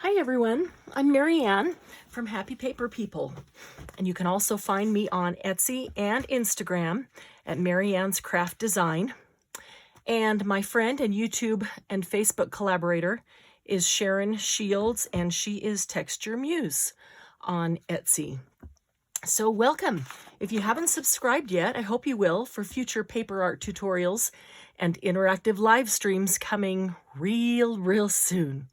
Hi everyone, I'm Marianne from Happy Paper People, and you can also find me on Etsy and Instagram at Marianne's Craft Design. And my friend and YouTube and Facebook collaborator is Sharon Shields, and she is Texture Muse on Etsy. So welcome. If you haven't subscribed yet, I hope you will for future paper art tutorials and interactive live streams coming real soon.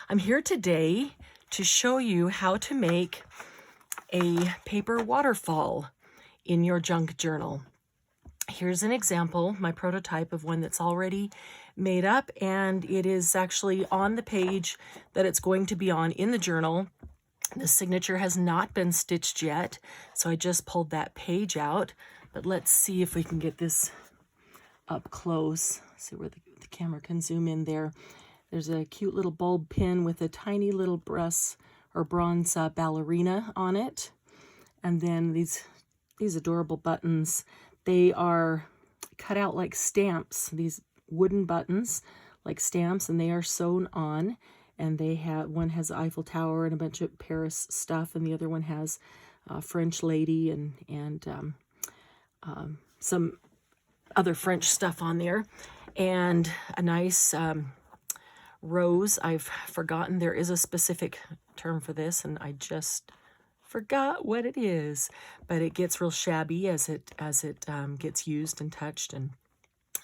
I'm here today to show you how to make a paper waterfall in your junk journal. Here's an example, my prototype of one that's already made up, and it is actually on the page that it's going to be on in the journal. The signature has not been stitched yet, so I just pulled that page out. But let's see if we can get this up close. See where the camera can zoom in there. There's a cute little bulb pin with a tiny little bronze ballerina on it. And then these adorable buttons. They are cut out like stamps, these wooden buttons like stamps, and they are sewn on. And they have, one has Eiffel Tower and a bunch of Paris stuff, and the other one has French lady and some other French stuff on there, and a nice rose. I've forgotten there is a specific term for this, and I just forgot what it is. But it gets real shabby as it gets used and touched, and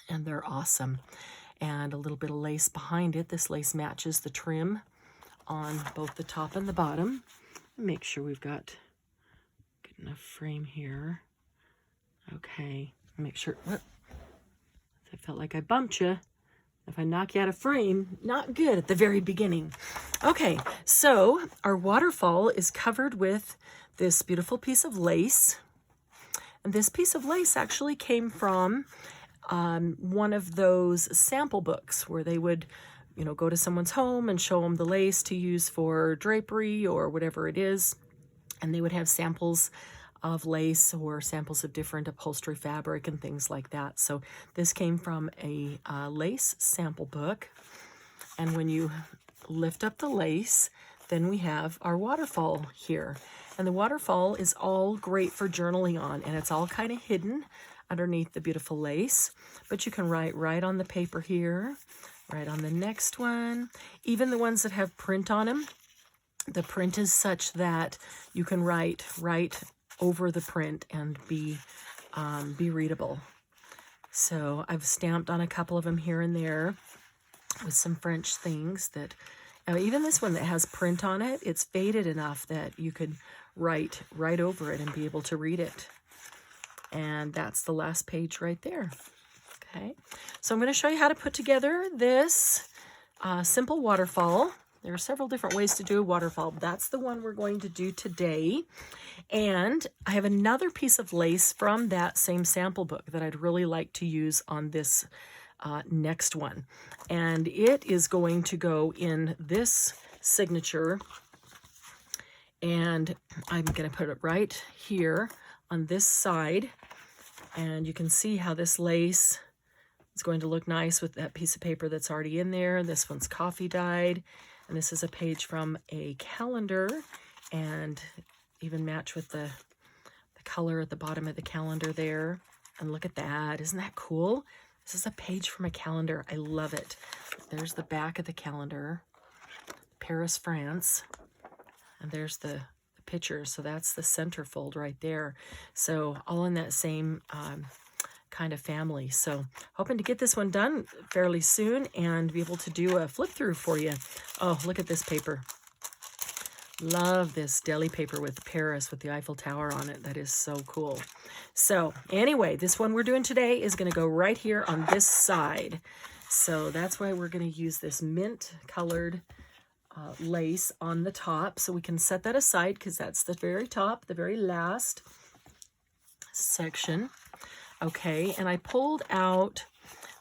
they're awesome. And a little bit of lace behind it. This lace matches the trim on both the top and the bottom. Make sure we've got good enough frame here. Okay, make sure. Whoop. I felt like I bumped you. If I knock you out of frame, not good at the very beginning. Okay, so our waterfall is covered with this beautiful piece of lace. And this piece of lace actually came from one of those sample books where they would, go to someone's home and show them the lace to use for drapery or whatever it is. And they would have samples of lace or samples of different upholstery fabric and things like that. So this came from a lace sample book. And when you lift up the lace, then we have our waterfall here. And the waterfall is all great for journaling on, and it's all kind of hidden underneath the beautiful lace, but you can write right on the paper here, right on the next one. Even the ones that have print on them, the print is such that you can write right over the print and be readable. So I've stamped on a couple of them here and there with some French things that, even this one that has print on it, it's faded enough that you could write right over it and be able to read it. And that's the last page right there. Okay, so I'm going to show you how to put together this simple waterfall. There are several different ways to do a waterfall. That's the one we're going to do today. And I have another piece of lace from that same sample book that I'd really like to use on this next one. And it is going to go in this signature. And I'm going to put it right here on this side, and you can see how this lace is going to look nice with that piece of paper that's already in there. This one's coffee dyed, and this is a page from a calendar, and even match with the color at the bottom of the calendar there. And look at that, isn't that cool? This is a page from a calendar. I love it. There's the back of the calendar, Paris, France, and there's the picture, so that's the centerfold right there. So all in that same kind of family. So hoping to get this one done fairly soon and be able to do a flip through for you. Oh, look at this paper. Love this deli paper with Paris with the Eiffel Tower on it. That is so cool. So anyway, this one we're doing today is going to go right here on this side. So that's why we're going to use this mint colored lace on the top, so we can set that aside because that's the very top, the very last section. Okay, and I pulled out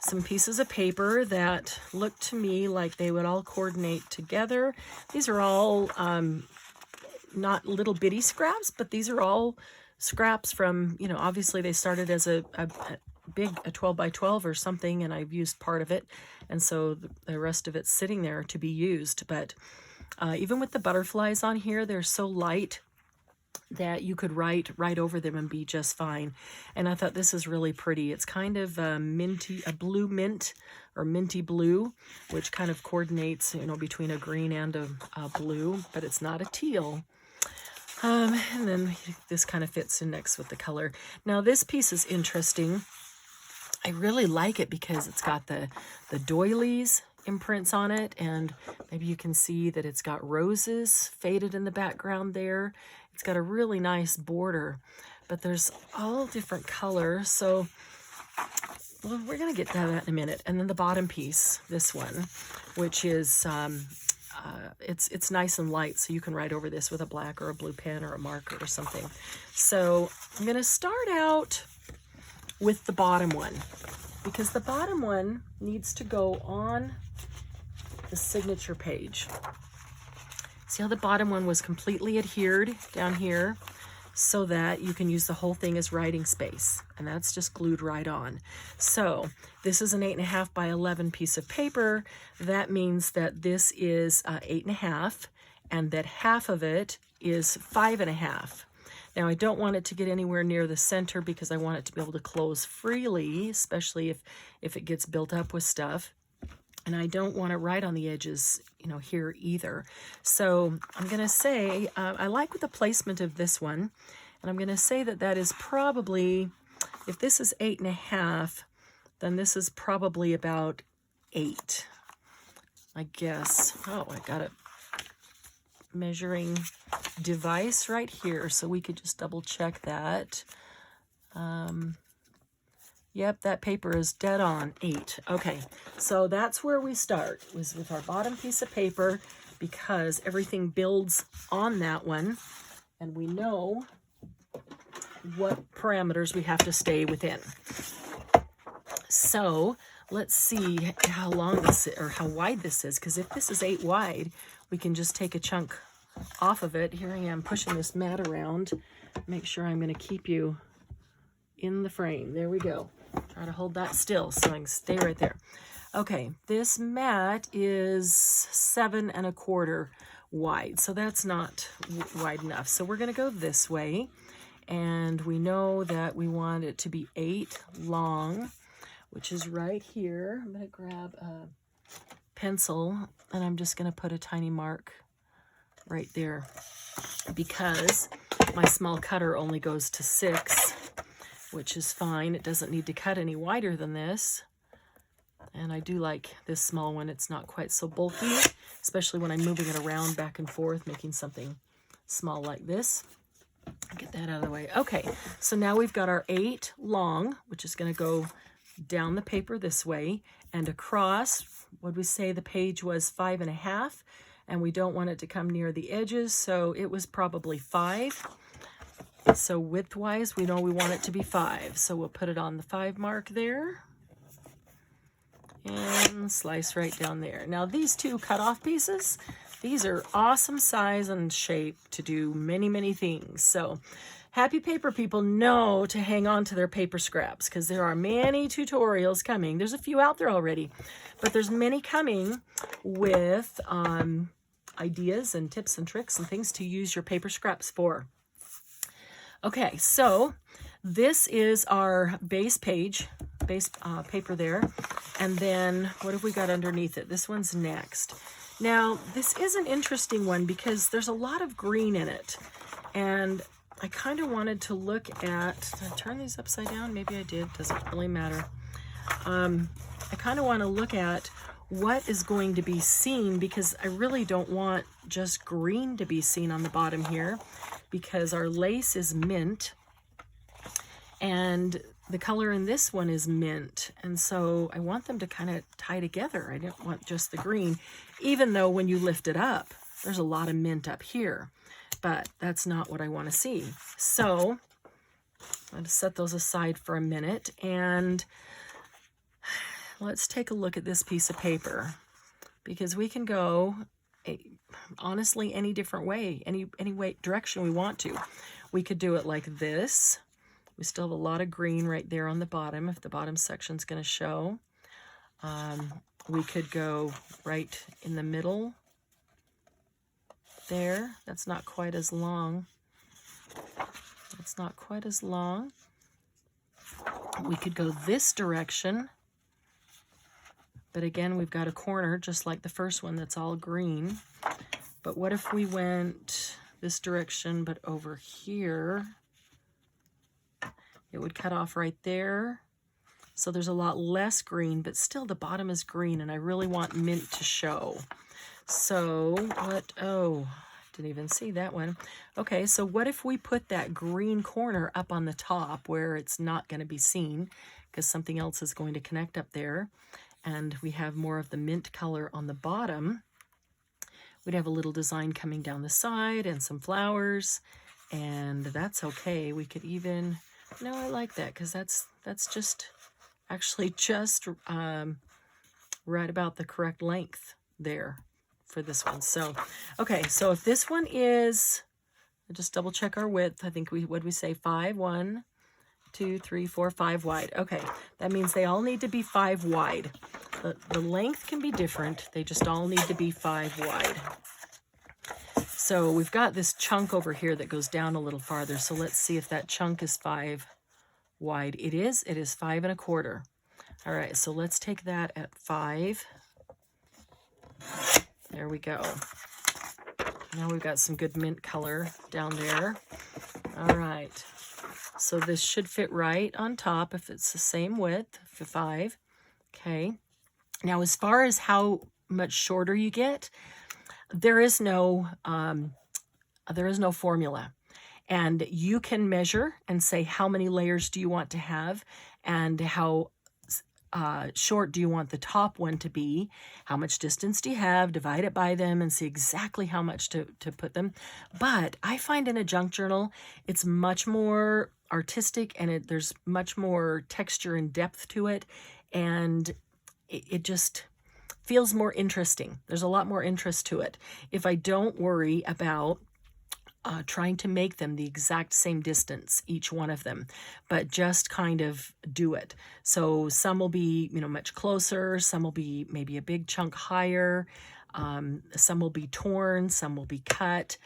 some pieces of paper that looked to me like they would all coordinate together. These are all not little bitty scraps, but these are all scraps from, obviously they started as a big 12 by 12 or something, and I've used part of it, and so the rest of it's sitting there to be used. But Even with the butterflies on here, they're so light that you could write right over them and be just fine. And I thought this is really pretty. It's kind of a blue mint or minty blue, which kind of coordinates, you know, between a green and a blue, but it's not a teal. And then this kind of fits in next with the color. Now this piece is interesting. I really like it because it's got the doilies imprints on it, and maybe you can see that it's got roses faded in the background there. It's got a really nice border, but there's all different colors. So well, we're going to get to that in a minute. And then the bottom piece, this one, which is, it's nice and light, so you can write over this with a black or a blue pen or a marker or something. So I'm going to start out with the bottom one, because the bottom one needs to go on the signature page. See how the bottom one was completely adhered down here so that you can use the whole thing as writing space, and that's just glued right on. So this is an 8.5 by 11 piece of paper. That means that this is 8.5, and that half of it is 5.5. Now I don't want it to get anywhere near the center because I want it to be able to close freely, especially if it gets built up with stuff. And I don't want it right on the edges, you know, here either. So I'm going to say, I like the placement of this one. And I'm going to say that that is probably, if this is 8.5, then this is probably about 8, I guess. Oh, I got a measuring device right here, so we could just double check that. Yep, that paper is dead on, 8. Okay, so that's where we start, was with our bottom piece of paper, because everything builds on that one, and we know what parameters we have to stay within. So let's see how long this is, or how wide this is, because if this is 8 wide, we can just take a chunk off of it. Here I am pushing this mat around. Make sure I'm going to keep you in the frame. There we go. Try to hold that still so I can stay right there. Okay, this mat is 7 1/4 wide, so that's not wide enough. So we're going to go this way, and we know that we want it to be 8 long, which is right here. I'm going to grab a pencil, and I'm just going to put a tiny mark right there, because my small cutter only goes to 6, which is fine. It doesn't need to cut any wider than this. And I do like this small one. It's not quite so bulky, especially when I'm moving it around back and forth, making something small like this. Get that out of the way. Okay, so now we've got our 8 long, which is going to go down the paper this way and across. Would we say the page was 5.5, and we don't want it to come near the edges, so it was probably 5. So width-wise, we know we want it to be 5. So we'll put it on the 5 mark there and slice right down there. Now these two cut-off pieces, these are awesome size and shape to do many, many things. So happy paper people know to hang on to their paper scraps, because there are many tutorials coming. There's a few out there already, but there's many coming with ideas and tips and tricks and things to use your paper scraps for. Okay, so this is our base page, paper there. And then what have we got underneath it? This one's next. Now, this is an interesting one because there's a lot of green in it. And I kind of wanted to look at, did I turn these upside down? Maybe I did, doesn't really matter. I kind of want to look at what is going to be seen, because I really don't want just green to be seen on the bottom here, because our lace is mint and the color in this one is mint, and so I want them to kind of tie together. I don't want just the green, even though when you lift it up there's a lot of mint up here, but that's not what I want to see. So I'm going to set those aside for a minute, and let's take a look at this piece of paper, because we can go honestly any different way, any way, direction we want to. We could do it like this. We still have a lot of green right there on the bottom, if the bottom section's going to show. We could go right in the middle there. That's not quite as long. It's not quite as long. We could go this direction, but again, we've got a corner just like the first one that's all green. But what if we went this direction, but over here? It would cut off right there. So there's a lot less green, but still the bottom is green, and I really want mint to show. So what, oh, didn't even see that one. Okay, so what if we put that green corner up on the top where it's not going to be seen because something else is going to connect up there, and we have more of the mint color on the bottom. We'd have a little design coming down the side and some flowers, and that's okay. We could even, no, I like that because that's just actually just right about the correct length there for this one. So, okay, so if this one is, just double check our width. I think what we say 5, 1, 2, 3, 4, 5 wide. Okay, that means they all need to be 5 wide. The length can be different. They just all need to be 5 wide. So we've got this chunk over here that goes down a little farther. So let's see if that chunk is 5 wide. It is 5 1/4. All right, so let's take that at 5. There we go. Now we've got some good mint color down there. All right, so this should fit right on top if it's the same width for 5. Okay, now as far as how much shorter you get, there is no formula. And you can measure and say how many layers do you want to have and how short do you want the top one to be, how much distance do you have, divide it by them and see exactly how much to put them. But I find in a junk journal, it's much more artistic and there's much more texture and depth to it. And it just feels more interesting. There's a lot more interest to it. If I don't worry about trying to make them the exact same distance, each one of them, but just kind of do it. So some will be, much closer. Some will be maybe a big chunk higher. Some will be torn. Some will be cut.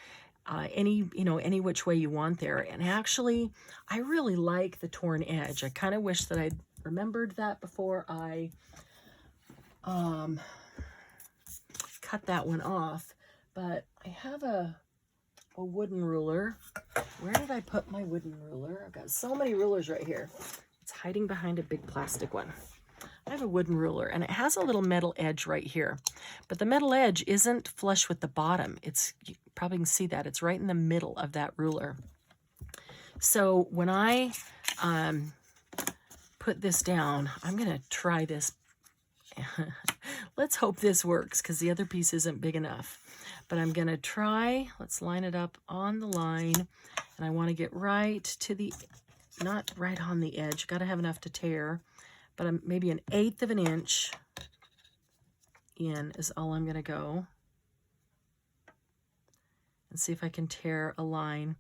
Any which way you want there. And actually, I really like the torn edge. I kind of wish that I'd remembered that before I cut that one off. But I have a wooden ruler. Where did I put my wooden ruler? I've got so many rulers right here. It's hiding behind a big plastic one. I have a wooden ruler and it has a little metal edge right here, but the metal edge isn't flush with the bottom. You probably can see that. It's right in the middle of that ruler. So when I put this down, I'm going to try this. Let's hope this works because the other piece isn't big enough. But I'm going to try, let's line it up on the line, and I want to get right to the, not right on the edge, got to have enough to tear, but maybe 1/8 of an inch in is all I'm going to go. And see if I can tear a line.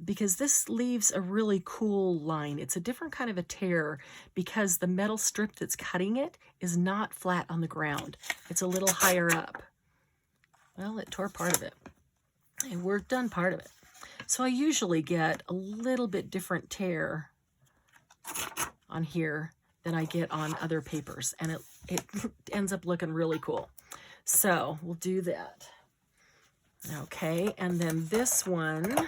Because this leaves a really cool line. It's a different kind of a tear because the metal strip that's cutting it is not flat on the ground. It's a little higher up. Well, it tore part of it. It worked on part of it. So I usually get a little bit different tear on here than I get on other papers. And it ends up looking really cool. So we'll do that. Okay, and then this one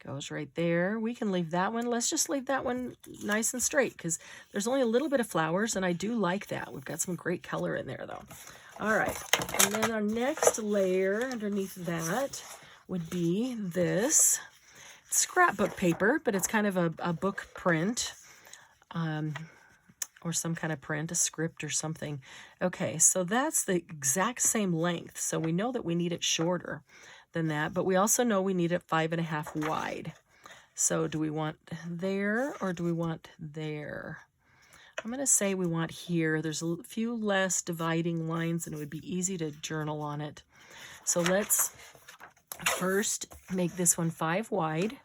goes right there. We can leave that one. Let's just leave that one nice and straight because there's only a little bit of flowers and I do like that. We've got some great color in there though. All right. And then our next layer underneath that would be this scrapbook paper, but it's kind of a book print or some kind of print, a script or something. Okay, so that's the exact same length. So we know that we need it shorter than that, but we also know we need it 5 1/2 wide. So do we want there or do we want there? I'm going to say we want here. There's a few less dividing lines and it would be easy to journal on it. So let's first make this one 5 wide.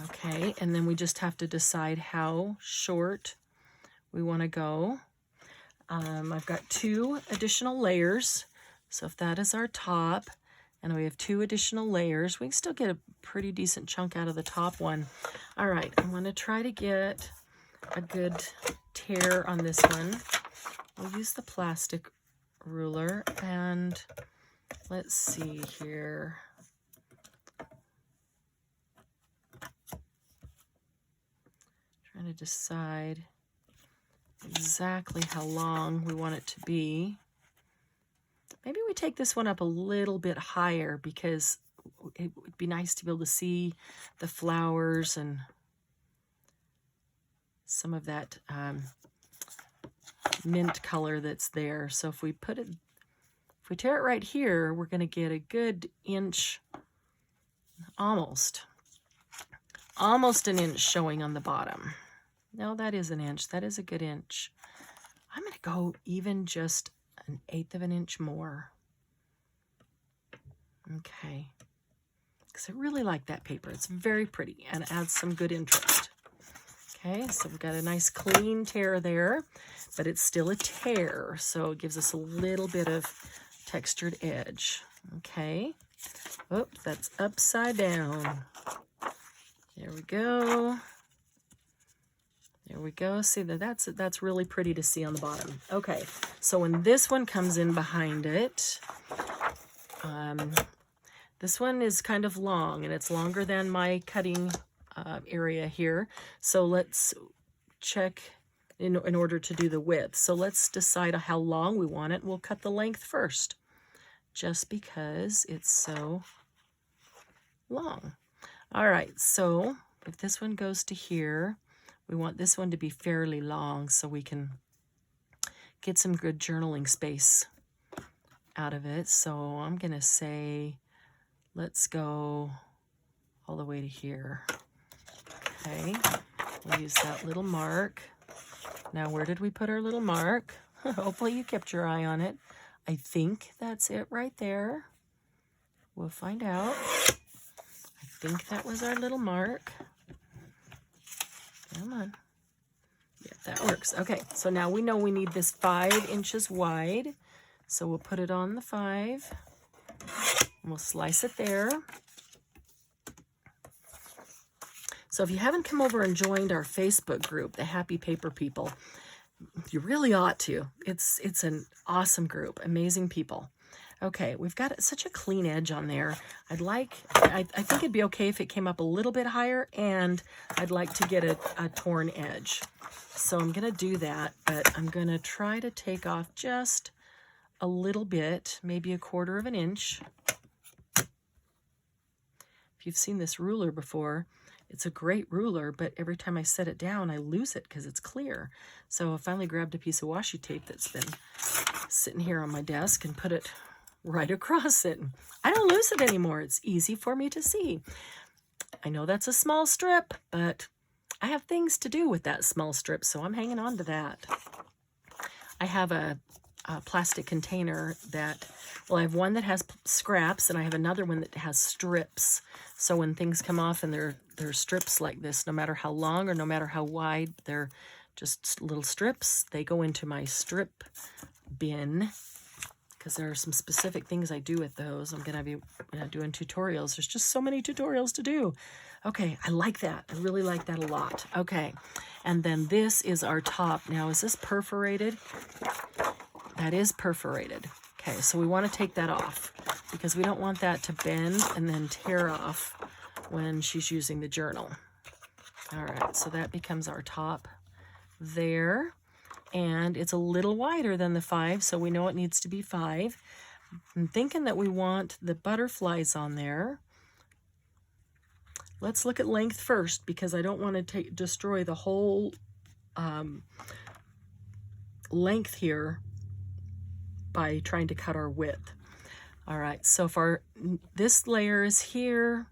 Okay, and then we just have to decide how short we want to go. I've got 2 additional layers. So if that is our top, and we have 2 additional layers, we can still get a pretty decent chunk out of the top one. All right, I'm going to try to get a good tear on this one. We'll use the plastic ruler, and let's see here. Trying to decide exactly how long we want it to be. Maybe we take this one up a little bit higher because it would be nice to be able to see the flowers and some of that mint color that's there. So if we tear it right here, we're going to get a good inch, almost an inch showing on the bottom. No, that is an inch. That is a good inch. I'm going to go even just 1/8 of an inch more. Okay. Because I really like that paper. It's very pretty and adds some good interest. Okay, so we've got a nice clean tear there, but it's still a tear, so it gives us a little bit of textured edge. Okay. Oops, that's upside down. There we go. There we go. See, that's really pretty to see on the bottom. Okay, so when this one comes in behind it, this one is kind of long, and it's longer than my cutting area here. So let's check in order to do the width. So let's decide how long we want it. We'll cut the length first, just because it's so long. All right, so if this one goes to here, we want this one to be fairly long so we can get some good journaling space out of it. So I'm going to say, let's go all the way to here. Okay, we'll use that little mark. Now, where did we put our little mark? Hopefully you kept your eye on it. I think that's it right there. We'll find out. I think that was our little mark. Come on. Yeah, that works. Okay, so now we know we need this 5 inches wide. So we'll put it on the 5. And we'll slice it there. So if you haven't come over and joined our Facebook group, the Happy Paper People, you really ought to. It's an awesome group, amazing people. Okay, we've got such a clean edge on there. I think it'd be okay if it came up a little bit higher, and I'd like to get a torn edge. So I'm going to do that, but I'm going to try to take off just a little bit, maybe 1/4 of an inch. If you've seen this ruler before, it's a great ruler, but every time I set it down, I lose it because it's clear. So I finally grabbed a piece of washi tape that's been sitting here on my desk and put it right across it. I don't lose it anymore. It's easy for me to see. I know that's a small strip, but I have things to do with that small strip, so I'm hanging on to that. I have a plastic container that, well, I have one that has scraps, and I have another one that has strips. So when things come off and they're strips like this, no matter how long or no matter how wide, they're just little strips. They go into my strip bin, because there are some specific things I do with those. I'm going to be doing tutorials. There's just so many tutorials to do. Okay, I like that. I really like that a lot. Okay, and then this is our top. Now, is this perforated? That is perforated. Okay, so we want to take that off because we don't want that to bend and then tear off when she's using the journal. All right, so that becomes our top there. And it's a little wider than the 5, so we know it needs to be 5. I'm thinking that we want the butterflies on there. Let's look at length first, because I don't want to destroy the whole length here by trying to cut our width. All right, so for this layer is here.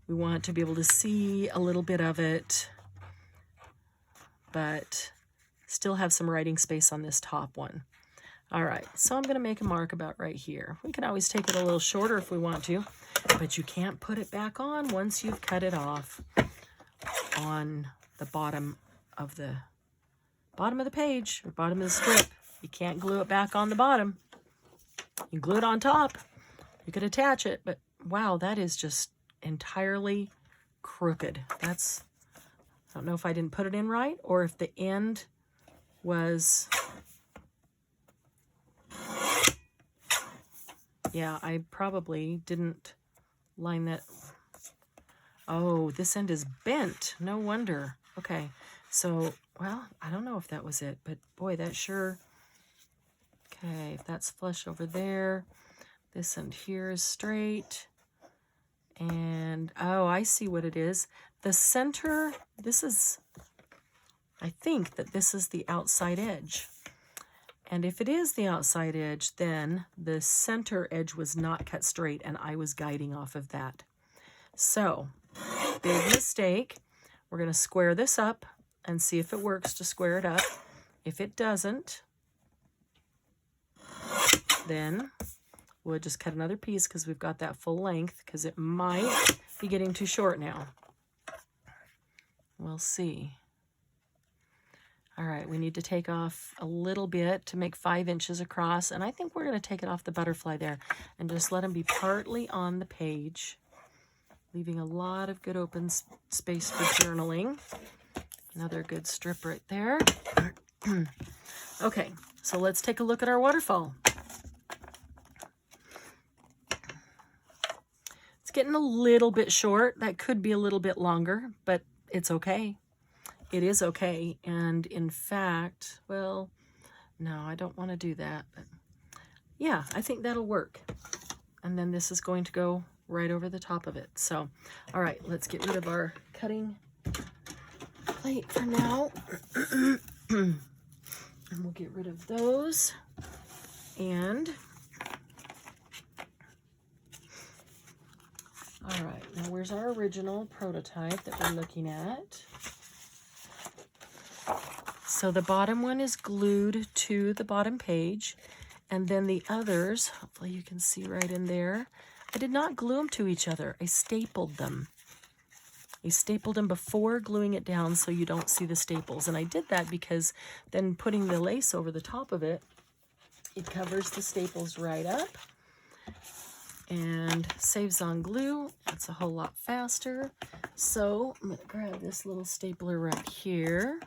We want to be able to see a little bit of it, but still have some writing space on this top one. All right, so I'm going to make a mark about right here. We can always take it a little shorter if we want to, but you can't put it back on once you've cut it off on the bottom bottom of the page or bottom of the strip. You can't glue it back on the bottom. You glue it on top. You could attach it, but wow, that is just entirely crooked. That's, I don't know if I didn't put it in right or if the end was, yeah, I probably didn't line that. Oh, this end is bent. No wonder. Okay, so, well, I don't know if that was it, but boy, that sure, okay, if that's flush over there, this end here is straight. And, oh, I see what it is. The center, this is, I think that this is the outside edge. And if it is the outside edge, then the center edge was not cut straight, and I was guiding off of that. So, big mistake. We're going to square this up and see if it works to square it up. If it doesn't, then we'll just cut another piece because we've got that full length, because it might be getting too short now. We'll see. All right, we need to take off a little bit to make 5 inches across, and I think we're going to take it off the butterfly there and just let them be partly on the page, leaving a lot of good open space for journaling. Another good strip right there. Okay, so let's take a look at our waterfall. It's getting a little bit short. That could be a little bit longer, but it's okay. It is okay. And in fact, well, no, I don't want to do that. But yeah, I think that'll work. And then this is going to go right over the top of it. So, all right, let's get rid of our cutting plate for now. And we'll get rid of those. And all right, now where's our original prototype that we're looking at? So the bottom one is glued to the bottom page, and then the others, hopefully you can see right in there, I did not glue them to each other. I stapled them. I stapled them before gluing it down so you don't see the staples. And I did that because then putting the lace over the top of it, it covers the staples right up and saves on glue. It's a whole lot faster. So I'm going to grab this little stapler right here,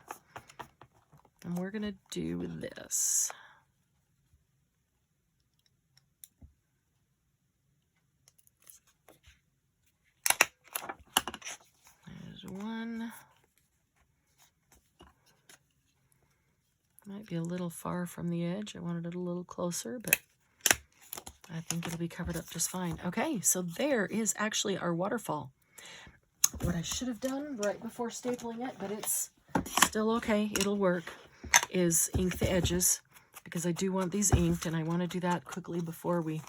and we're going to do this. There's one. Might be a little far from the edge. I wanted it a little closer, but I think it'll be covered up just fine. Okay, so there is actually our waterfall. What I should have done right before stapling it, but it's still okay, it'll work, is ink the edges, because I do want these inked, and I want to do that quickly before we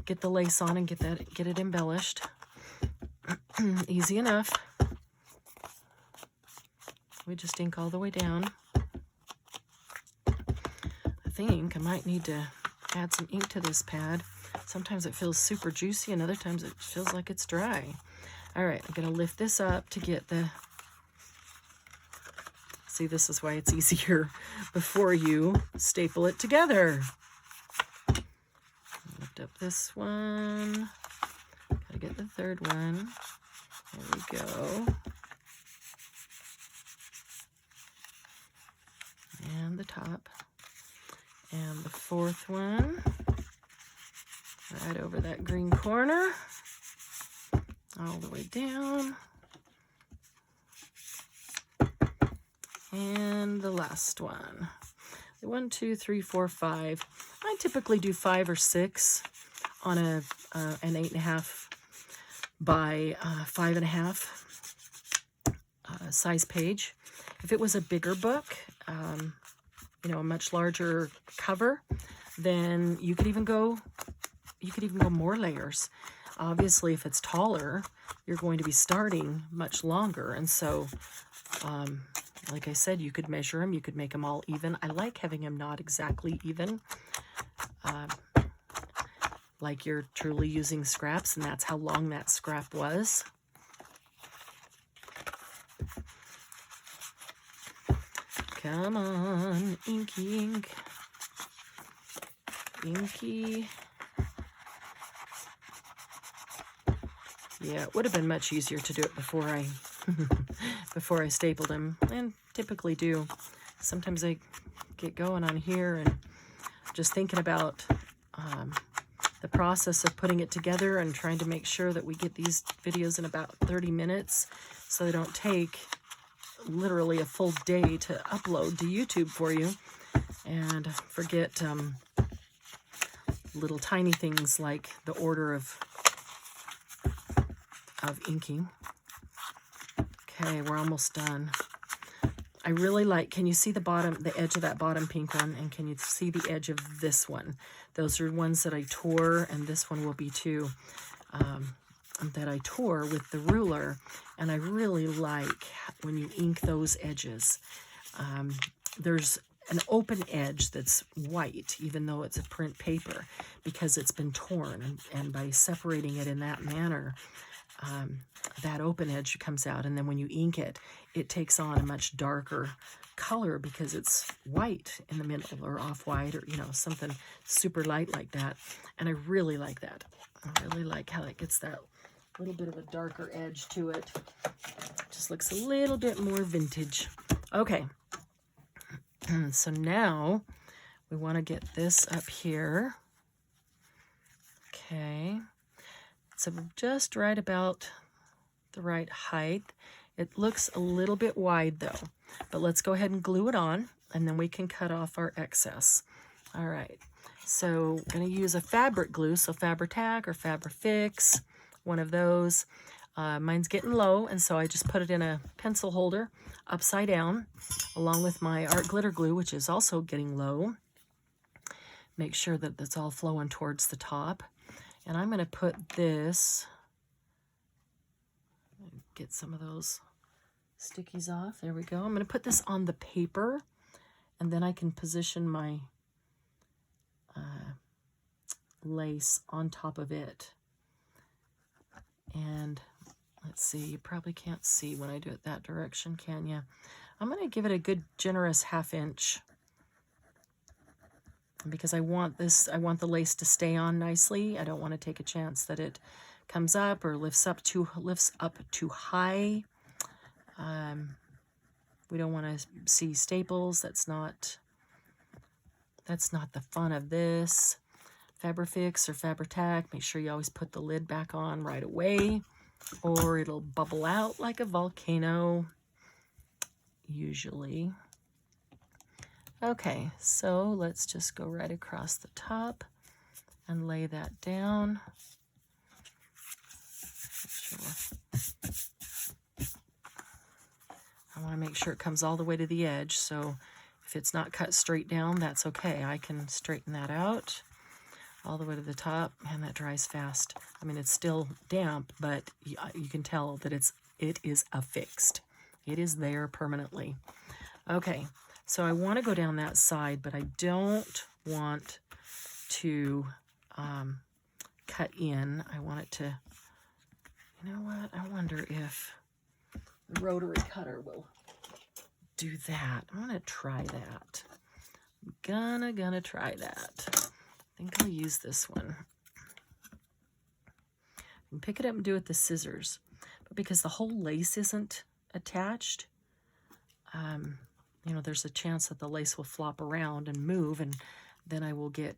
get the lace on and get it embellished. Easy enough. We just ink all the way down. I think I might need to add some ink to this pad. Sometimes it feels super juicy, and other times it feels like it's dry. All right, I'm gonna lift this up to get the, see, this is why it's easier before you staple it together. Lift up this one, gotta get the third one. There we go. And the top. And the fourth one, right over that green corner, all the way down. And the last one. 1, 2, 3, 4, 5. I typically do 5 or 6 on an 8.5 by 5.5 size page. If it was a bigger book, you know, a much larger cover, then you could even go more layers. Obviously, if it's taller, you're going to be starting much longer. And so, like I said, you could measure them, you could make them all even. I like having them not exactly even, like you're truly using scraps, and that's how long that scrap was. Come on, inky ink. Inky. Yeah, it would have been much easier to do it before I before I stapled them, and typically do. Sometimes I get going on here and just thinking about the process of putting it together and trying to make sure that we get these videos in about 30 minutes so they don't take literally a full day to upload to YouTube for you, and forget little tiny things like the order of inking. Okay, we're almost done. I really like, can you see the bottom, the edge of that bottom pink one, and can you see the edge of this one? Those are ones that I tore, and this one will be too, that I tore with the ruler, and I really like when you ink those edges. There's an open edge that's white, even though it's a print paper, because it's been torn, and by separating it in that manner, that open edge comes out, and then when you ink it, it takes on a much darker color because it's white in the middle, or off-white, or, you know, something super light like that. And I really like that. I really like how it gets that little bit of a darker edge to it. Just looks a little bit more vintage. Okay. So now we want to get this up here. Okay. So just right about the right height. It looks a little bit wide though, but let's go ahead and glue it on, and then we can cut off our excess. All right, so I'm going to use a fabric glue, so Fabri-Tac or Fabri-Fix, one of those. Mine's getting low, and so I just put it in a pencil holder upside down, along with my art glitter glue, which is also getting low. Make sure that that's all flowing towards the top. And I'm going to put this, get some of those stickies off. There we go. I'm going to put this on the paper, and then I can position my lace on top of it. And let's see, you probably can't see when I do it that direction, can you? I'm going to give it a good generous 1/2 inch, because I want the lace to stay on nicely. I don't want to take a chance that it comes up or lifts up too high. We don't want to see staples. That's not the fun of this. Fabri-Fix or Fabri-Tac, make sure you always put the lid back on right away, or it'll bubble out like a volcano, usually. Okay, so let's just go right across the top and lay that down. I want to make sure it comes all the way to the edge, so if it's not cut straight down, that's okay. I can straighten that out all the way to the top, and that dries fast. I mean, it's still damp, but you can tell that it is affixed. It is there permanently. Okay, so I want to go down that side, but I don't want to cut in. I want it to, you know what? I wonder if the rotary cutter will do that. I'm gonna try that. I'm gonna try that. I think I'll use this one. And pick it up and do it with the scissors. But because the whole lace isn't attached, you know, there's a chance that the lace will flop around and move, and then I will get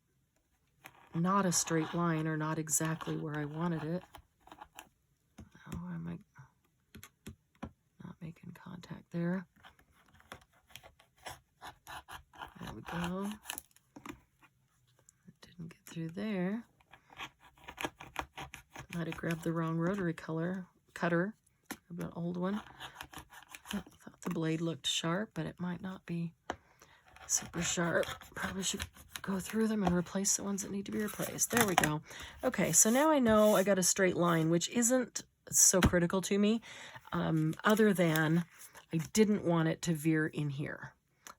not a straight line, or not exactly where I wanted it. Oh, I might not making contact there. There we go. It didn't get through there. Might have grabbed the wrong rotary cutter. An old one. I thought the blade looked sharp, but it might not be super sharp. Probably should go through them and replace the ones that need to be replaced. There we go. Okay, so now I know I got a straight line, which isn't so critical to me, other than I didn't want it to veer in here.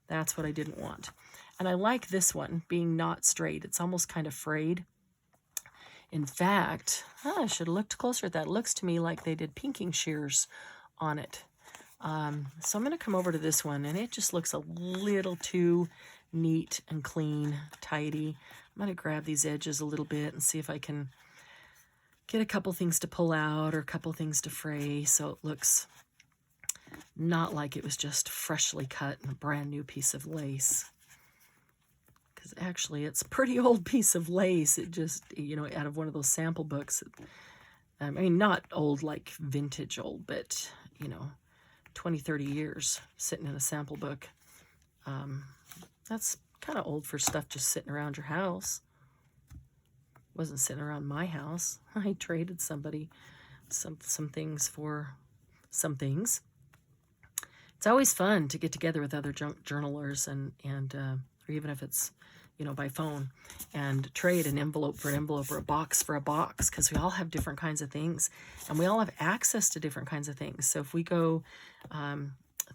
That's what I didn't want. And I like this one being not straight. It's almost kind of frayed. In fact, I should have looked closer at that. It looks to me like they did pinking shears on it. So I'm going to come over to this one, and it just looks a little too neat and clean, tidy. I'm going to grab these edges a little bit and see if I can get a couple things to pull out or a couple things to fray so it looks not like it was just freshly cut and a brand new piece of lace. Because actually it's a pretty old piece of lace. It just, you know, out of one of those sample books. I mean, not old like vintage old, but, you know, 20, 30 years sitting in a sample book. That's kind of old for stuff just sitting around your house. Wasn't sitting around my house. I traded somebody some things for some things. It's always fun to get together with other journalers and or even if it's, you know, by phone, and trade an envelope for an envelope or a box for a box, because we all have different kinds of things and we all have access to different kinds of things. So if we go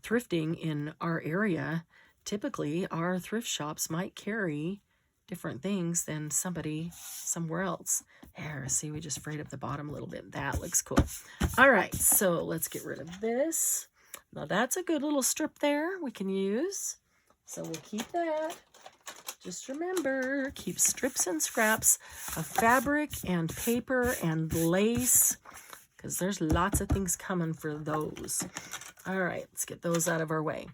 thrifting in our area, typically our thrift shops might carry different things than somebody somewhere else. There, see, we just frayed up the bottom a little bit. That looks cool. All right, so let's get rid of this. Now that's a good little strip there we can use. So we'll keep that. Just remember, keep strips and scraps of fabric and paper and lace, because there's lots of things coming for those. All right, let's get those out of our way.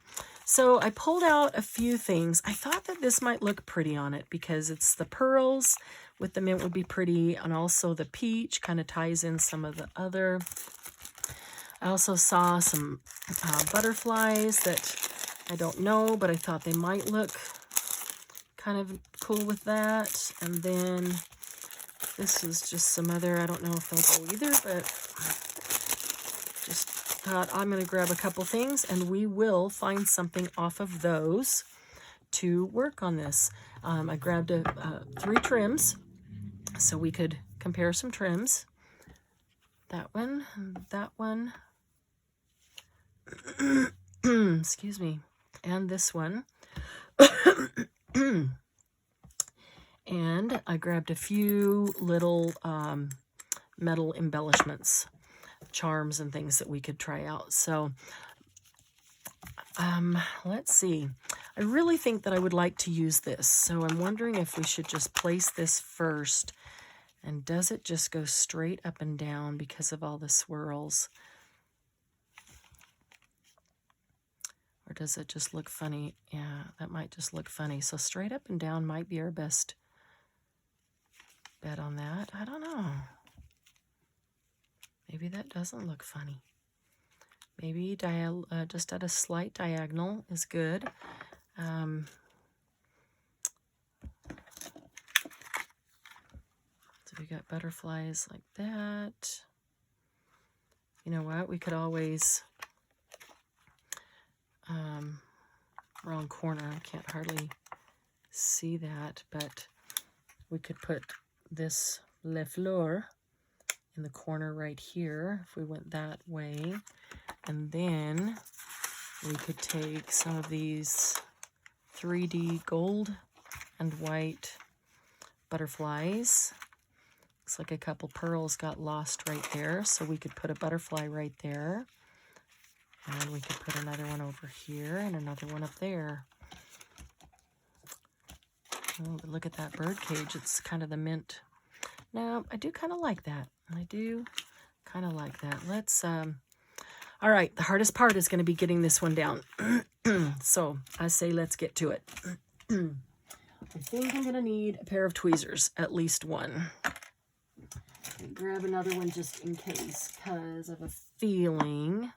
So I pulled out a few things. I thought that this might look pretty on it because it's the pearls with the mint would be pretty, and also the peach kind of ties in some of the other. I also saw some butterflies that I don't know, but I thought they might look kind of cool with that. And then this is just some other, I don't know if they'll go either, but just thought I'm going to grab a couple things and we will find something off of those to work on this. I grabbed 3 trims so we could compare some trims. That one, excuse me, and this one. And I grabbed a few little metal embellishments, charms and things that we could try out. So let's see. I really think that I would like to use this. So I'm wondering if we should just place this first. And does it just go straight up and down because of all the swirls? Or does it just look funny? Yeah, that might just look funny. So straight up and down might be our best bet on that. I don't know. Maybe that doesn't look funny. Maybe just at a slight diagonal is good. So we got butterflies like that. You know what? We could always... wrong corner. I can't hardly see that, but we could put this Le Fleur in the corner right here if we went that way. And then we could take some of these 3D gold and white butterflies. Looks like a couple pearls got lost right there, so we could put a butterfly right there. And we could put another one over here and another one up there. Oh, but look at that bird cage. It's kind of the mint. No, I do kind of like that. I do kind of like that. Let's, all right, the hardest part is going to be getting this one down. So I say let's get to it. I think I'm going to need a pair of tweezers, at least one. Grab another one just in case, because I have a feeling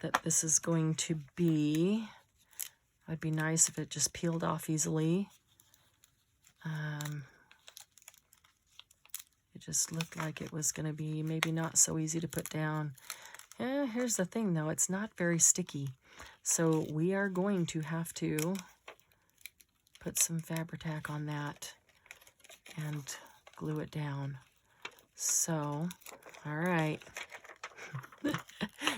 that this is going to be, it'd be nice if it just peeled off easily. It just looked like it was going to be maybe not so easy to put down. Here's the thing though, it's not very sticky. So we are going to have to put some Fabri-Tac on that and glue it down. So, all right.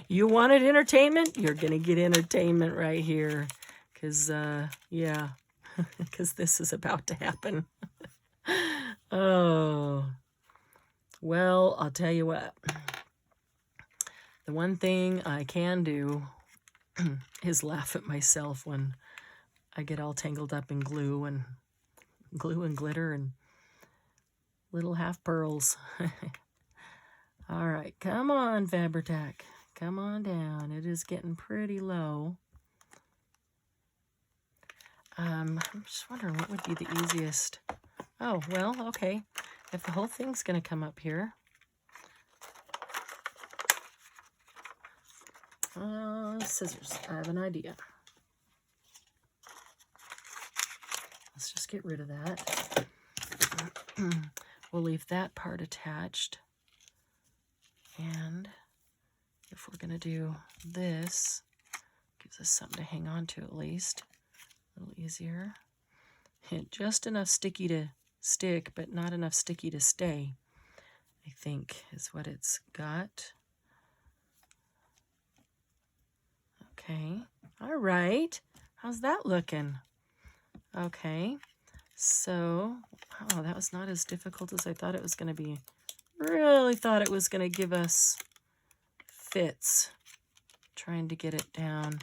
You wanted entertainment? You're going to get entertainment right here. Because, yeah, because this is about to happen. Oh, well, I'll tell you what. The one thing I can do is laugh at myself when I get all tangled up in glue and glitter and little half pearls. All right, come on, Fabri-Tac. Come on down. It is getting pretty low. I'm just wondering what would be the easiest. Oh, well, okay. If the whole thing's going to come up here. Scissors. I have an idea. Let's just get rid of that. We'll leave that part attached. And if we're going to do this, gives us something to hang on to at least. A little easier. And just enough sticky to stick, but not enough sticky to stay, I think is what it's got. Okay. All right. How's that looking? Okay. So, oh, that was not as difficult as I thought it was going to be. Really thought it was going to give us fits. Trying to get it down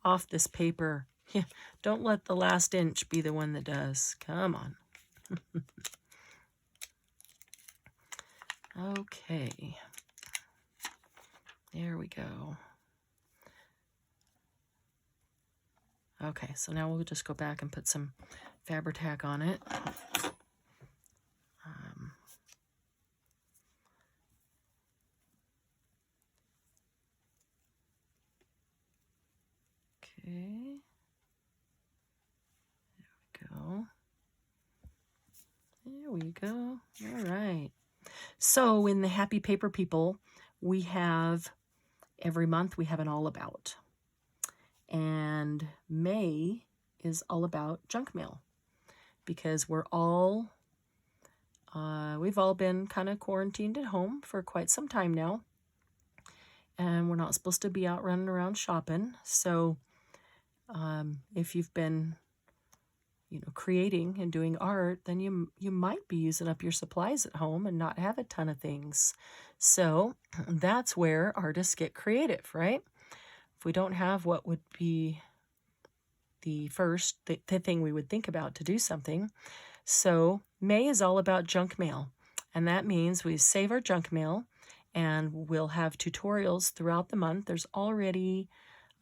off this paper. Yeah, don't let the last inch be the one that does. Come on. Okay. There we go. Okay, so now we'll just go back and put some Fabri-Tac on it. Okay. There we go. All right. So in the Happy Paper People, we have, every month we have an all about. And May is all about junk mail because we've all been kind of quarantined at home for quite some time now. And we're not supposed to be out running around shopping. So if you've been creating and doing art, then you might be using up your supplies at home and not have a ton of things. So that's where artists get creative, right? If we don't have what would be the thing we would think about to do something. So May is all about junk mail. And that means we save our junk mail and we'll have tutorials throughout the month. There's already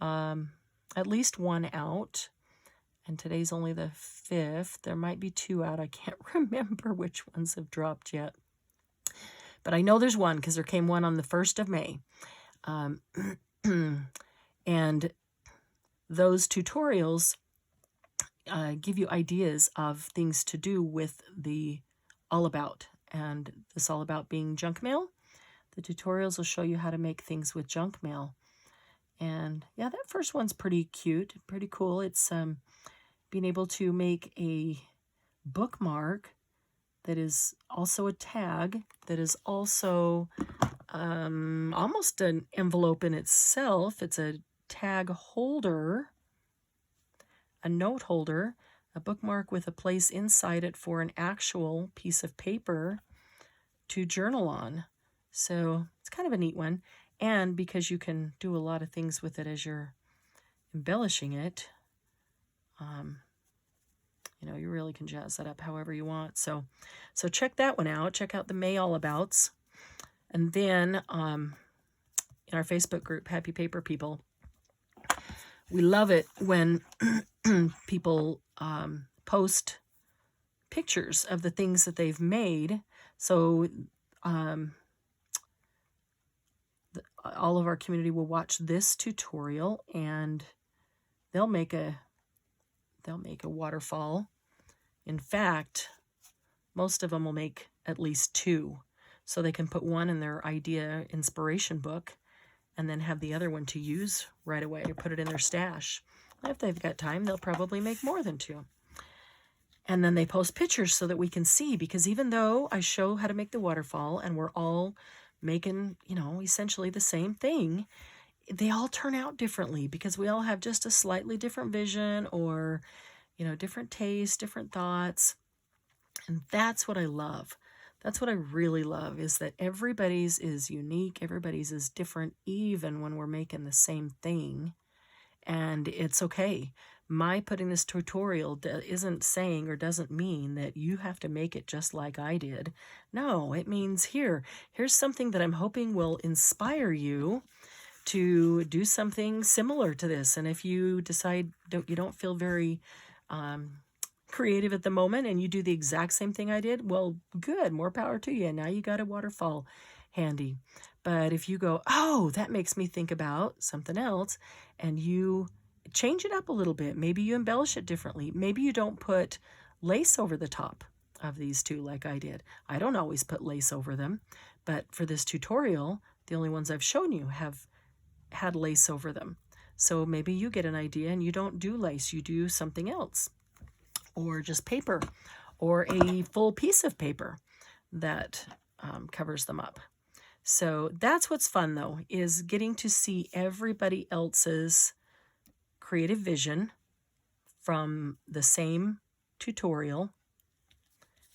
at least one out. And today's only the 5th. There might be 2 out. I can't remember which ones have dropped yet. But I know there's one because there came one on the 1st of May. And those tutorials give you ideas of things to do with the all about. And this all about being junk mail. The tutorials will show you how to make things with junk mail. And yeah, that first one's pretty cute, pretty cool. It's being able to make a bookmark that is also a tag, that is also almost an envelope in itself. It's a tag holder, a note holder, a bookmark with a place inside it for an actual piece of paper to journal on. So it's kind of a neat one. And because you can do a lot of things with it as you're embellishing it, you really can jazz that up however you want. So check that one out. Check out the May All Abouts. And then in our Facebook group, Happy Paper People, we love it when people post pictures of the things that they've made. So all of our community will watch this tutorial and they'll make a waterfall. In fact, most of them will make at least 2. So they can put one in their idea inspiration book and then have the other one to use right away or put it in their stash. If they've got time, they'll probably make more than 2. And then they post pictures so that we can see, because even though I show how to make the waterfall and we're all making, essentially the same thing, they all turn out differently because we all have just a slightly different vision or, different tastes, different thoughts. And that's what I love. That's what I really love, is that everybody's is unique. Everybody's is different, even when we're making the same thing. and it's okay. My putting this tutorial isn't saying or doesn't mean that you have to make it just like I did. No, it means here's something that I'm hoping will inspire you to do something similar to this. And if you decide you don't feel very creative at the moment and you do the exact same thing I did, well, good, more power to you. Now you got a waterfall handy. But if you go, oh, that makes me think about something else, and you change it up a little bit, maybe you embellish it differently. Maybe you don't put lace over the top of these two like I did. I don't always put lace over them, but for this tutorial, the only ones I've shown you have had lace over them. So maybe you get an idea and you don't do lace, you do something else, or just paper, or a full piece of paper that covers them up. So that's what's fun, though, is getting to see everybody else's creative vision from the same tutorial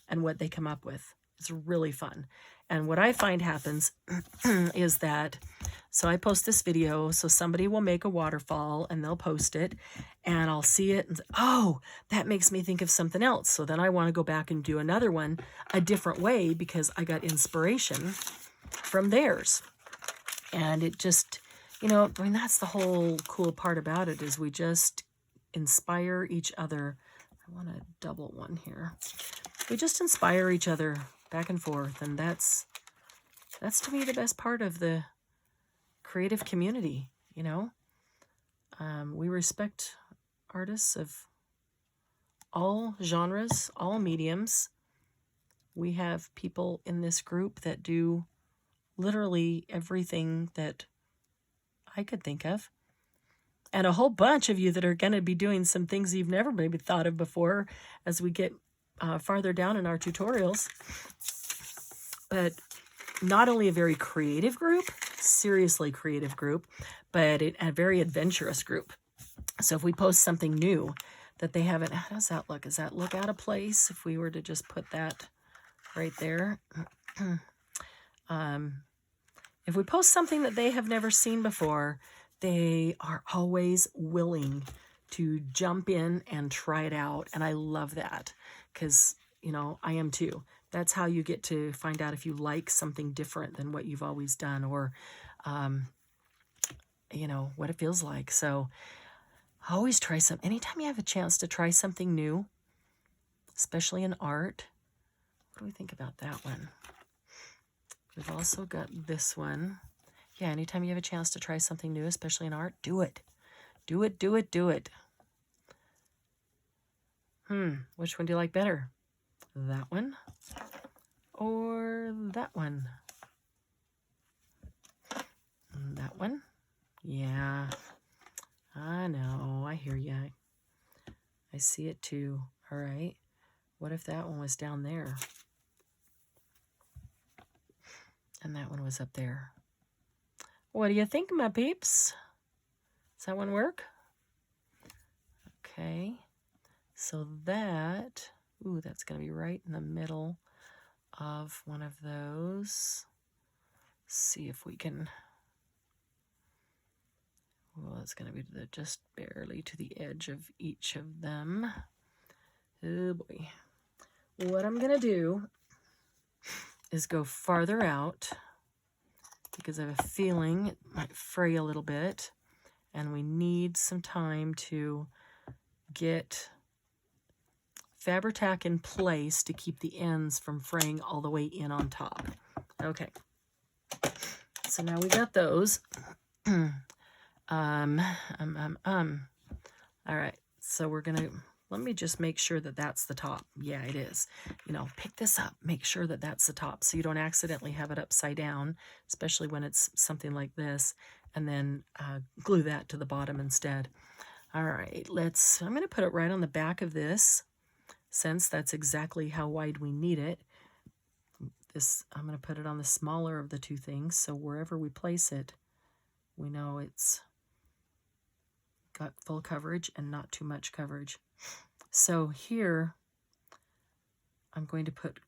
and what they come up with. It's really fun. And what I find happens is that, so I post this video, so somebody will make a waterfall and they'll post it, and I'll see it and say, oh, that makes me think of something else. So then I want to go back and do another one a different way because I got inspiration from theirs. And it just, you know, I mean, that's the whole cool part about it, is we just inspire each other. I want to double one here. We just inspire each other back and forth, and that's to me the best part of the creative community, you know. We respect artists of all genres, all mediums. We have people in this group that do literally everything that I could think of, and a whole bunch of you that are going to be doing some things you've never maybe thought of before as we get farther down in our tutorials. But not only a very creative group, seriously creative group, but a very adventurous group. So if we post something new that they haven't, how does that look? Does that look out of place if we were to just put that right there? If we post something that they have never seen before, they are always willing to jump in and try it out. And I love that because, you know, I am too. That's how you get to find out if you like something different than what you've always done, or, you know, what it feels like. So always try something. Anytime you have a chance to try something new, especially in art. What do we think about that one? We've also got this one. Yeah, anytime you have a chance to try something new, especially in art, do it. Do it, do it, do it. Which one do you like better? That one or that one? That one? Yeah, I know. I hear you. I see it too. All right. What if that one was down there? And that one was up there. What do you think, my peeps? Does that one work? Okay. So that, ooh, that's going to be right in the middle of one of those. Let's see if we can, well, it's going to be just barely to the edge of each of them. Oh boy. What I'm going to do is go farther out because I have a feeling it might fray a little bit, and we need some time to get Fabri-Tac in place to keep the ends from fraying all the way in on top. Okay, so now we got those. All right, so we're gonna, let me just make sure that that's the top. Yeah, it is. You know, pick this up, make sure that that's the top so you don't accidentally have it upside down, especially when it's something like this, and then glue that to the bottom instead. All right, I'm going to put it right on the back of this, since that's exactly how wide we need it. I'm going to put it on the smaller of the two things, so wherever we place it, we know it's got full coverage and not too much coverage. So here, I'm going to put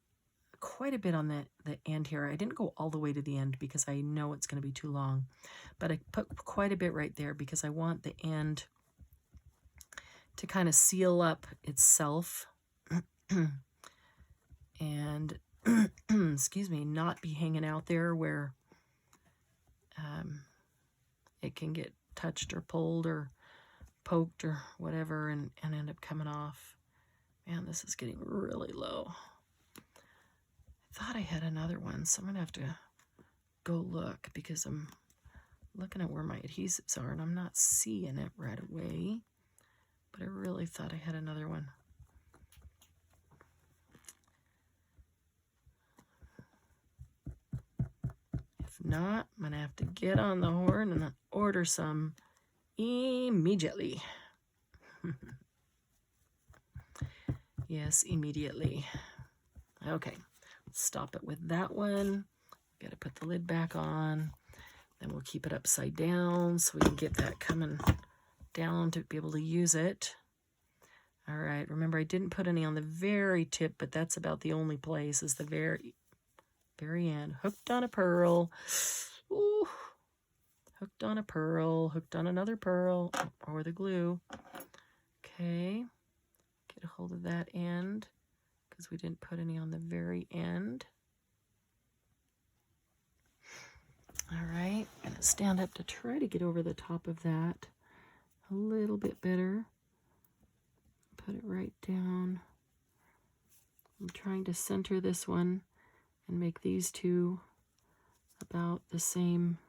quite a bit on the end here. I didn't go all the way to the end because I know it's going to be too long, but I put quite a bit right there because I want the end to kind of seal up itself and excuse me, not be hanging out there where it can get touched or pulled or poked or whatever and end up coming off. Man, this is getting really low. I thought I had another one, so I'm gonna have to go look because I'm looking at where my adhesives are and I'm not seeing it right away, but I really thought I had another one. If not, I'm gonna have to get on the horn and order some immediately. Yes, immediately. Okay, let's stop it with that one. Gotta put the lid back on. Then we'll keep it upside down so we can get that coming down to be able to use it. All right, remember I didn't put any on the very tip, but that's about the only place is the very end. Hooked on a pearl. Ooh. Hooked on a pearl, hooked on another pearl, or the glue. Okay, get a hold of that end because we didn't put any on the very end. All right, I'm gonna stand up to try to get over the top of that a little bit better. Put it right down. I'm trying to center this one and make these two about the same.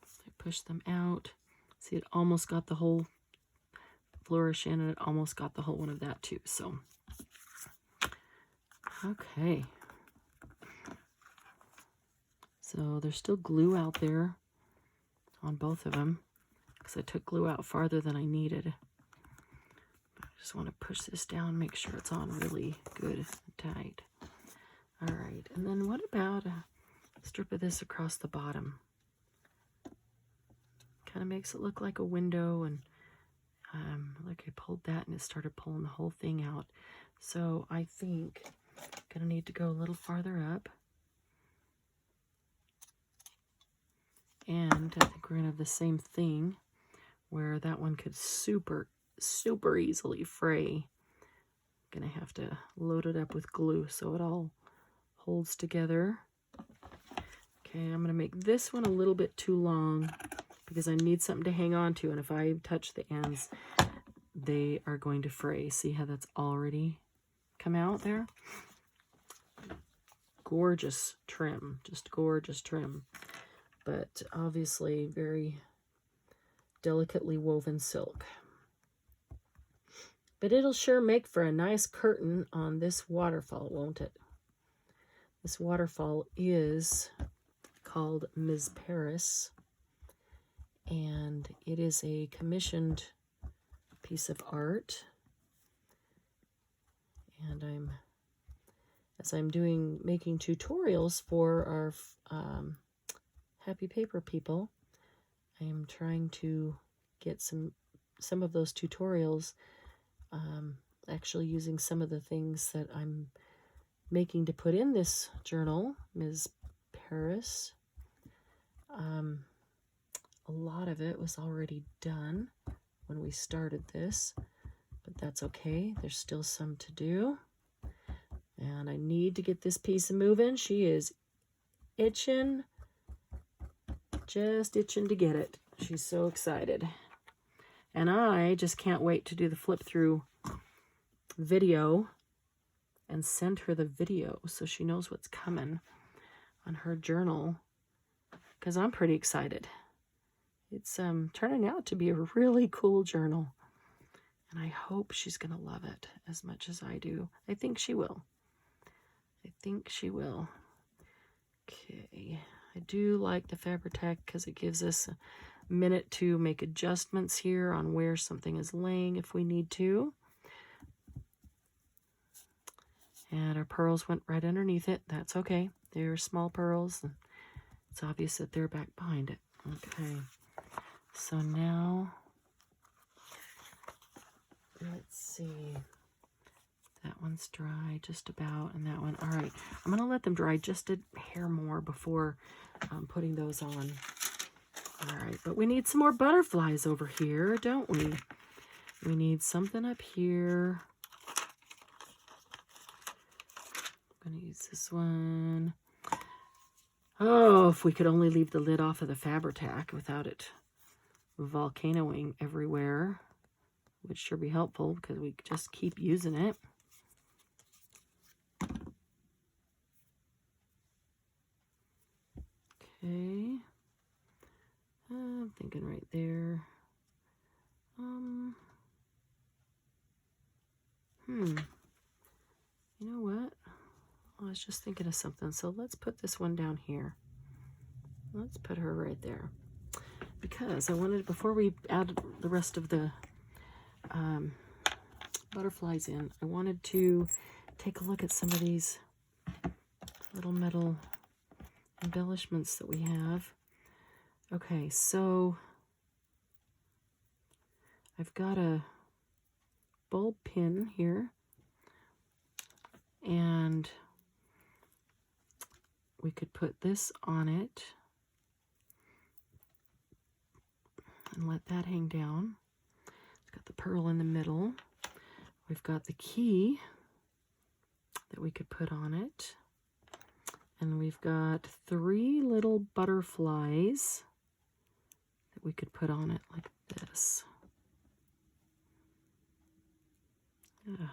I push them out. See, it almost got the whole flourish in, and it almost got the whole one of that too. So, okay. So there's still glue out there on both of them because I took glue out farther than I needed. I just want to push this down, make sure it's on really good and tight. All right, and then what about a strip of this across the bottom? Kind of makes it look like a window, and like I pulled that and it started pulling the whole thing out. So I think I'm gonna need to go a little farther up. And I think we're gonna have the same thing where that one could super easily fray. I'm gonna have to load it up with glue so it all holds together. Okay, I'm gonna make this one a little bit too long because I need something to hang on to, and if I touch the ends, they are going to fray. See how that's already come out there? Gorgeous trim, just gorgeous trim. But obviously very delicately woven silk. But it'll sure make for a nice curtain on this waterfall, won't it? This waterfall is called Ms. Paris, and it is a commissioned piece of art. And as I'm making tutorials for our Happy Paper people, I am trying to get some of those tutorials, actually using some of the things that I'm making to put in this journal, Ms. Paris. A lot of it was already done when we started this, but that's okay. There's still some to do. And I need to get this piece moving. She is itching. Just itching to get it. She's so excited. And I just can't wait to do the flip through video and send her the video so she knows what's coming on her journal, because I'm pretty excited. It's turning out to be a really cool journal, and I hope she's gonna love it as much as I do. I think she will. I think she will. Okay. I do like the Fabri-Tac because it gives us a minute to make adjustments here on where something is laying if we need to. And our pearls went right underneath it. That's okay. They're small pearls, and it's obvious that they're back behind it. Okay. So now, let's see. That one's dry just about, and that one. All right, I'm going to let them dry just a hair more before putting those on. All right, but we need some more butterflies over here, don't we? We need something up here. I'm going to use this one. Oh, if we could only leave the lid off of the Fabri-Tac without it volcanoing everywhere, would sure be helpful because we just keep using it. Okay. I'm thinking right there. You know what? I was just thinking of something. So let's put this one down here. Let's put her right there. Because I wanted, before we add the rest of the butterflies in, I wanted to take a look at some of these little metal embellishments that we have. Okay, so I've got a bulb pin here, and we could put this on it and let that hang down. It's got the pearl in the middle. We've got the key that we could put on it. And we've got 3 little butterflies that we could put on it like this. Ugh,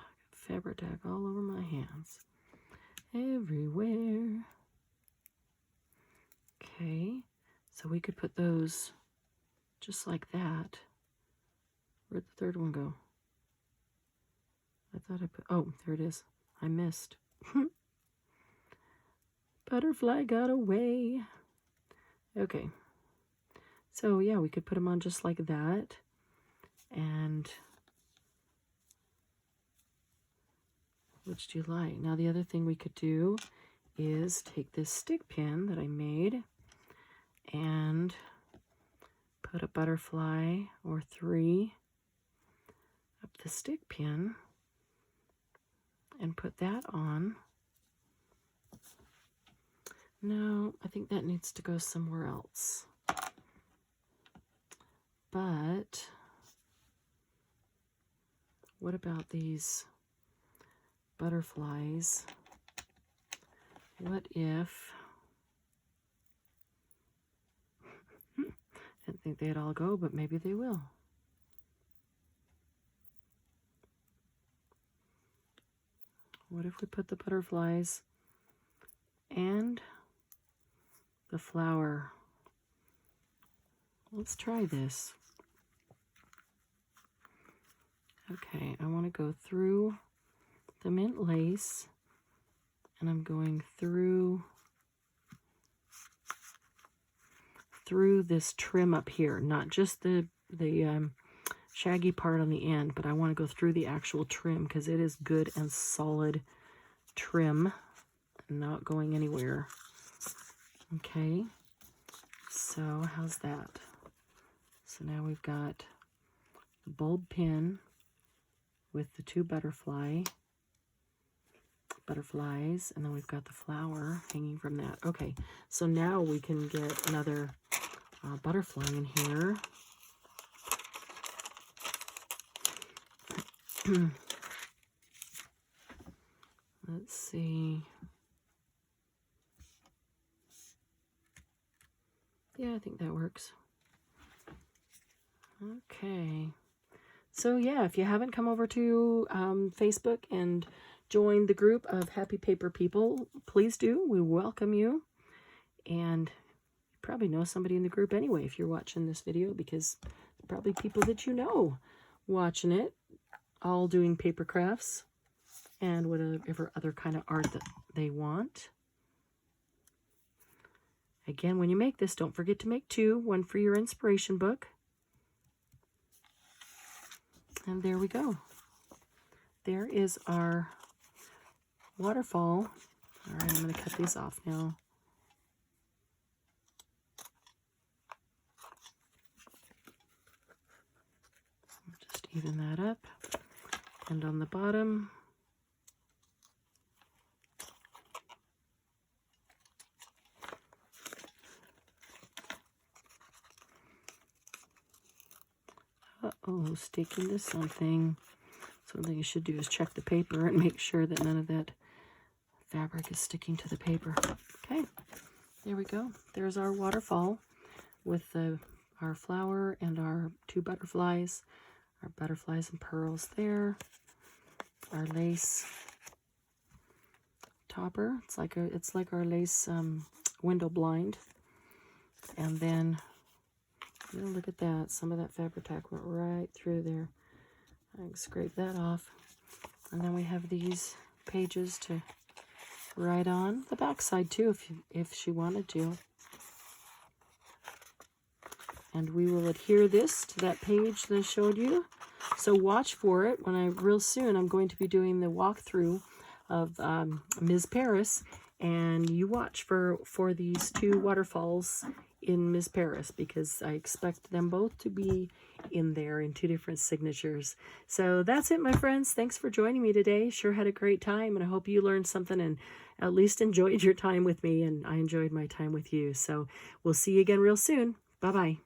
Fabri-Tac all over my hands. Everywhere. Okay, so we could put those just like that. Where'd the third one go? I thought I put, oh, there it is. I missed. Butterfly got away. Okay. So yeah, we could put them on just like that. And which do you like? Now the other thing we could do is take this stick pin that I made and put a butterfly or 3 up the stick pin and put that on. No, I think that needs to go somewhere else. But what about these butterflies? What if, didn't think they'd all go, but maybe they will. What if we put the butterflies and the flower? Let's try this. Okay, I want to go through the mint lace, and I'm going through this trim up here, not just the shaggy part on the end, but I want to go through the actual trim because it is good and solid trim, not going anywhere. Okay, so how's that? So now we've got the bulb pin with the 2 butterflies, and then we've got the flower hanging from that. Okay, so now we can get another butterfly in here. Let's see. Yeah, I think that works. Okay. So yeah, if you haven't come over to Facebook and joined the group of Happy Paper People, please do. We welcome you. And you probably know somebody in the group anyway if you're watching this video, because probably people that you know watching it, all doing paper crafts and whatever other kind of art that they want. Again, when you make this, don't forget to make 2, one for your inspiration book. And there we go. There is our waterfall. All right, I'm going to cut these off now. Just even that up. And on the bottom, stick into something. So one thing you should do is check the paper and make sure that none of that fabric is sticking to the paper. Okay, there we go. There's our waterfall with our flower and our 2 butterflies. Our butterflies and pearls there. Our lace topper. It's like our lace window blind. And then, look at that. Some of that Fabri-Tac went right through there. I can scrape that off. And then we have these pages to write on. The back side too, if she wanted to. And we will adhere this to that page that I showed you. So watch for it when real soon I'm going to be doing the walkthrough of Ms. Paris, and you watch for these 2 waterfalls in Ms. Paris, because I expect them both to be in there in 2 different signatures. So that's it, my friends. Thanks for joining me today. Sure had a great time, and I hope you learned something and at least enjoyed your time with me, and I enjoyed my time with you. So we'll see you again real soon. Bye-bye.